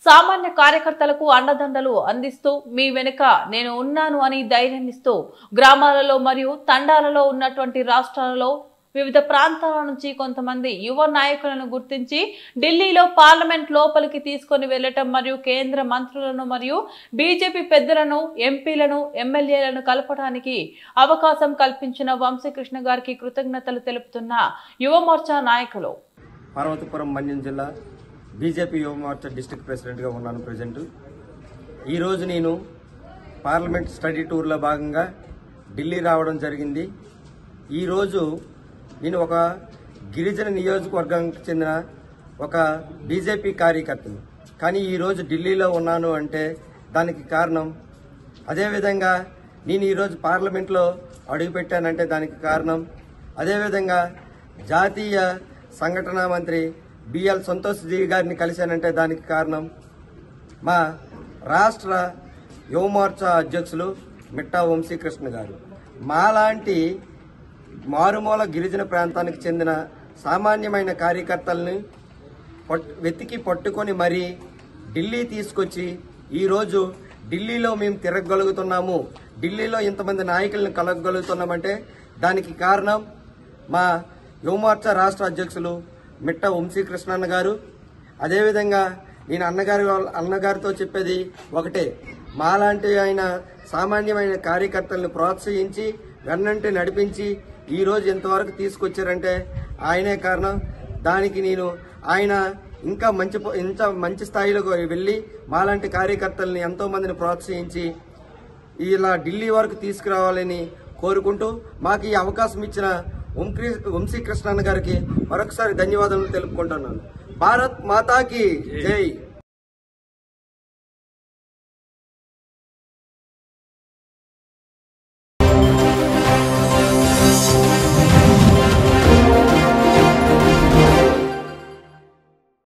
సామాన్య కార్యకర్తలకు అండదండలు అందిస్తూ మీ వెనుక నేను ఉన్నాను అని ధైర్యం ఇస్తూ గ్రామాలలో మరియు తండాలలో ఉన్నటువంటి రాష్ట్రాలలో వివిధ ప్రాంతాల నుంచి కొంతమంది యువ నాయకులను గుర్తించి ఢిల్లీలో పార్లమెంట్ లోపలికి తీసుకొని వెళ్లటం మరియు కేంద్ర మంత్రులను మరియు బీజేపీ పెద్దలను ఎంపీలను ఎమ్మెల్యేలను కలపడానికి అవకాశం కల్పించిన వంశీకృష్ణ గారికి కృతజ్ఞతలు తెలుపుతున్న యువమోర్చా నాయకులు. పార్వతీపురం మన్యం జిల్లా బీజేపీ యువమోర్చా డిస్ట్రిక్ట్ ప్రెసిడెంట్గా ఉన్నాను. ప్రజెంట్ ఈరోజు నేను పార్లమెంట్ స్టడీ టూర్లో భాగంగా ఢిల్లీ రావడం జరిగింది. ఈరోజు నేను ఒక గిరిజన నియోజకవర్గానికి చెందిన ఒక బీజేపీ కార్యకర్తను, కానీ ఈరోజు ఢిల్లీలో ఉన్నాను అంటే దానికి కారణం, అదేవిధంగా నేను ఈరోజు పార్లమెంట్లో అడుగుపెట్టానంటే దానికి కారణం, అదేవిధంగా జాతీయ సంఘటన మంత్రి బిఎల్ సంతోష్ జీ గారిని కలిశానంటే దానికి కారణం మా రాష్ట్ర యువమోర్చా అధ్యక్షులు మిట్టా వంశీకృష్ణ గారు. మాలాంటి మారుమూల గిరిజన ప్రాంతానికి చెందిన సామాన్యమైన కార్యకర్తల్ని వెతికి పట్టుకొని మరీ ఢిల్లీ తీసుకొచ్చి ఈరోజు ఢిల్లీలో మేము తిరగగలుగుతున్నాము, ఢిల్లీలో ఇంతమంది నాయకులను కలగగలుగుతున్నామంటే దానికి కారణం మా యువమోర్చా రాష్ట్ర అధ్యక్షులు మిట్టా వంశీకృష్ణ గారు. అదేవిధంగా నేను అన్నగారితో చెప్పేది ఒకటే, మాలాంటి ఆయన సామాన్యమైన కార్యకర్తలను ప్రోత్సహించి వెన్నంటి నడిపించి ఈరోజు ఇంతవరకు తీసుకొచ్చారంటే ఆయనే కారణం. దానికి నేను ఆయన ఇంకా మంచి స్థాయిలోకి వెళ్ళి మాలాంటి కార్యకర్తల్ని ఎంతో మందిని ప్రోత్సహించి ఇలా ఢిల్లీ వరకు తీసుకురావాలని కోరుకుంటూ మాకు ఈ అవకాశం ఇచ్చిన వంశీకృష్ణ గారికి మరొకసారి ధన్యవాదాలు తెలుపుకుంటున్నాను. భారత్ మాతాకి జై.